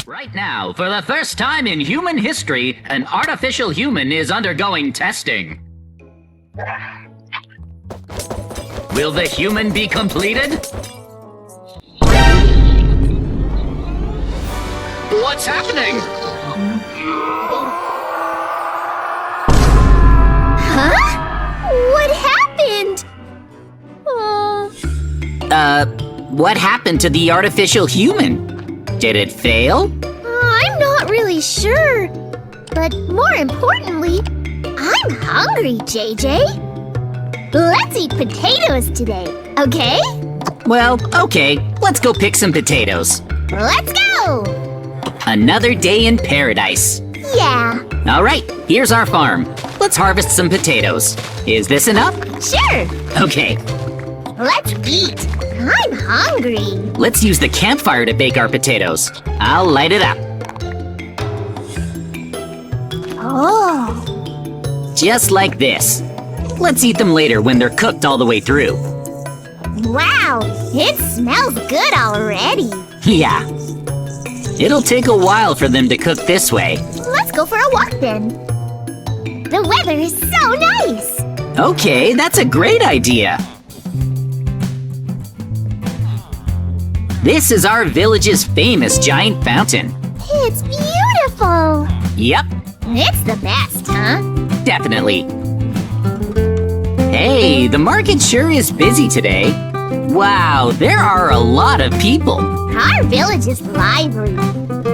Right now, for the first time in human history, an artificial human is undergoing testing. Will the human be completed? What's happening? Huh? What happened? What happened to the artificial human? Did it fail? I'm not really sure. But more importantly, I'm hungry, JJ. Let's eat potatoes today, okay? Well, okay, let's go pick some potatoes. Let's go! Another day in paradise. Yeah, All right, here's our farm. Let's harvest some potatoes. Is this enough? sure. Okay, Let's eat. I'm hungry. let's use the campfire to bake our potatoes. I'll light it up. Oh, Just like this. Let's eat them later when they're cooked all the way through. wow. It smells good already. Yeah. It'll take a while for them to cook this way. Let's go for a walk then. The weather is so nice. Okay, that's a great idea. This is our village's famous giant fountain. It's beautiful. Yep, It's the best, huh? definitely. Hey, the market sure is busy today. Wow, there are a lot of people. Our village is lively.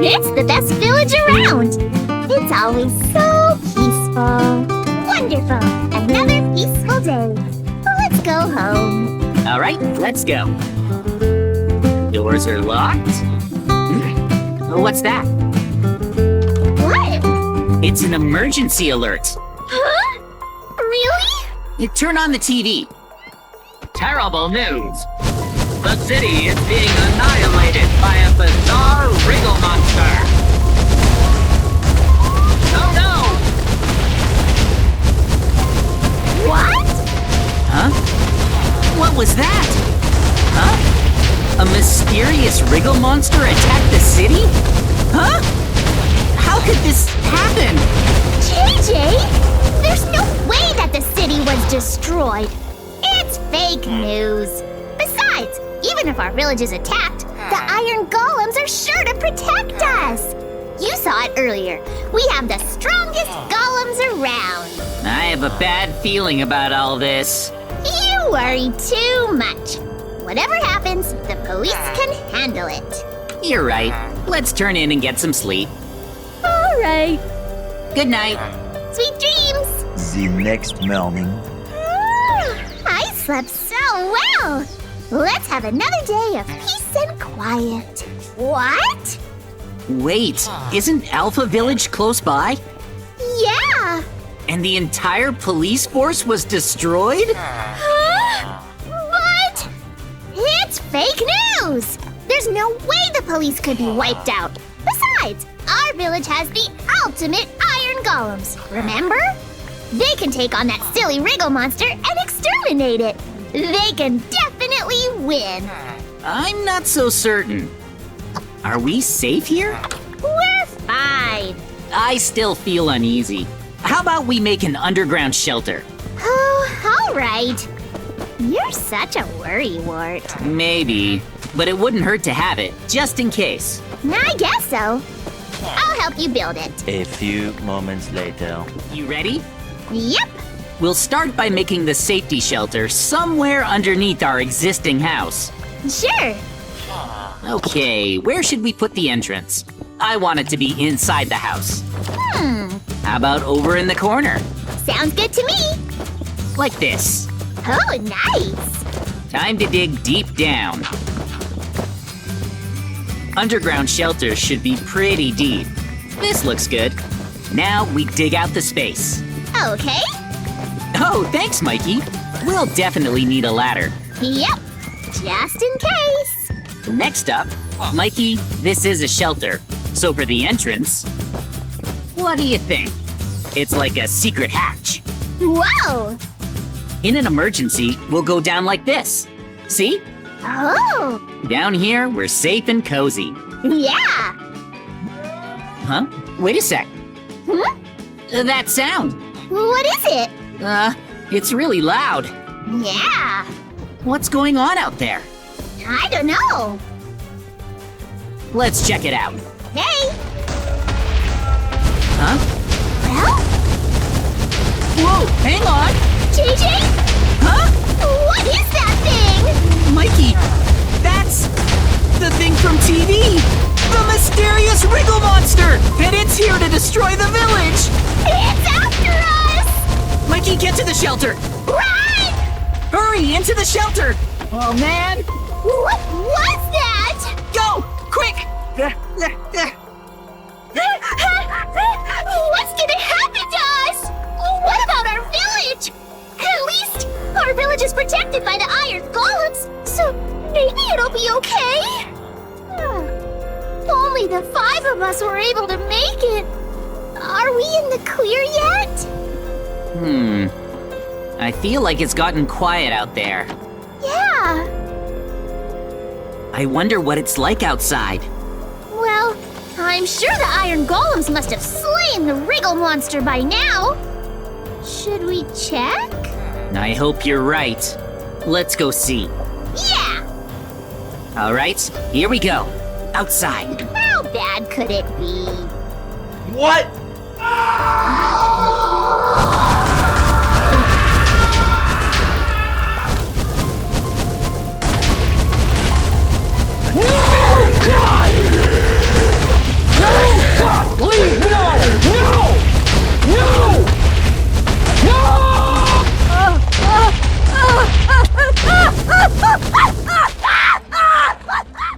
It's the best village around. It's always so peaceful. Wonderful. Another peaceful day. Let's go home. All right, let's go. Doors are locked. What's that? What? It's an emergency alert. Huh? Really? Turn on the TV. Terrible news. The city is being annihilated by a bizarre wriggle monster. Oh no! What? Huh? What was that? Huh? A mysterious wriggle monster attacked the city? Huh? How could this happen? JJ? There's no way that the city was destroyed. It's fake news. Besides, even if our village is attacked, the iron golems are sure to protect us. You saw it earlier. We have the strongest golems around. I have a bad feeling about all this. You worry too much. Whatever happens, the police can handle it. You're right. Let's turn in and get some sleep. All right. Good night. Sweet dreams. The next morning. I slept so well. Let's have another day of peace and quiet. What? Wait, isn't Alpha Village close by? Yeah. And the entire police force was destroyed? Huh? What? It's fake news. There's no way the police could be wiped out. Besides, our village has the ultimate iron golems. Remember? They can take on that silly wriggle monster and exterminate it. They can definitely win. I'm not so certain. Are we safe here? We're fine. I still feel uneasy. How about we make an underground shelter? Oh, all right. You're such a worrywart. Maybe, but it wouldn't hurt to have it, just in case. I guess so. I'll help you build it. A few moments later. You ready? Yep. We'll start by making the safety shelter somewhere underneath our existing house. Sure. Okay, where should we put the entrance? I want it to be inside the house. How about over in the corner? Sounds good to me. Like this. Oh, nice. Time to dig deep down. Underground shelters should be pretty deep. This looks good. Now we dig out the space. Okay. Oh, thanks, Mikey. We'll definitely need a ladder. Yep. Just in case. Next up, Mikey, this is a shelter. So for the entrance, what do you think? It's like a secret hatch. Whoa. In an emergency, we'll go down like this. See? Oh. Down here, we're safe and cozy. Yeah. Huh? Wait a sec. Hmm? That sound. What is it? It's really loud. Yeah, What's going on out there? I don't know. Let's check it out. Hey, Huh? well, Whoa, hang on! JJ? Huh? What is that thing? Mikey, that's the thing from TV! The mysterious Wriggle Monster! And it's here to destroy the village! It's after us! Mikey, get to the shelter! Run! Hurry, into the shelter! Oh man! What was that? Go! Quick! What's gonna happen to us? What about our village? At least our village is protected by the iron golems, so maybe it'll be okay. Only the 5 of us were able to make it. Are we in the clear yet? I feel like it's gotten quiet out there. Yeah. I wonder what it's like outside. Well, I'm sure the iron golems must have slain the Wriggle monster by now. Should we check? I hope you're right. Let's go see. Yeah! All right, here we go. Outside. How bad could it be? What?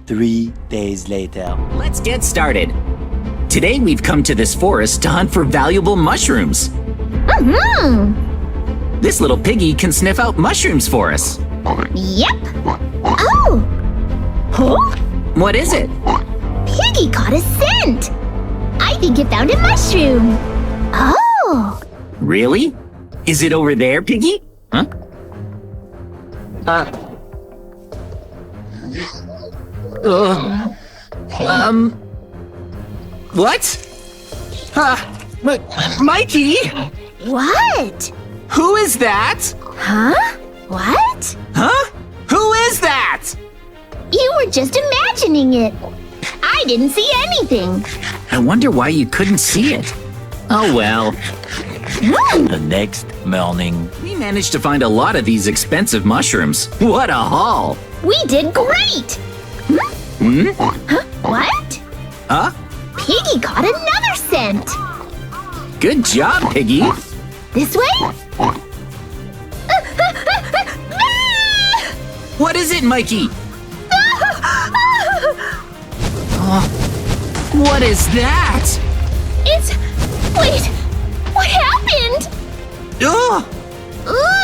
Three days later. Let's get started. Today we've come to this forest to hunt for valuable mushrooms. Mm-hmm. This little piggy can sniff out mushrooms for us. Yep. Oh! Huh? What is it? Piggy caught a scent. I think it found a mushroom. Oh! Really? Is it over there, Piggy? Huh? What? Mikey? What? Who is that? Huh? What? Huh? Who is that? You were just imagining it. I didn't see anything. I wonder why you couldn't see it. Oh well. The next morning. We managed to find a lot of these expensive mushrooms. What a haul! We did great. Hmm? Huh? What? Huh? Piggy caught another scent. Good job, Piggy. This way? What is it, Mikey? What is that? Wait, what happened? Ugh! Ugh.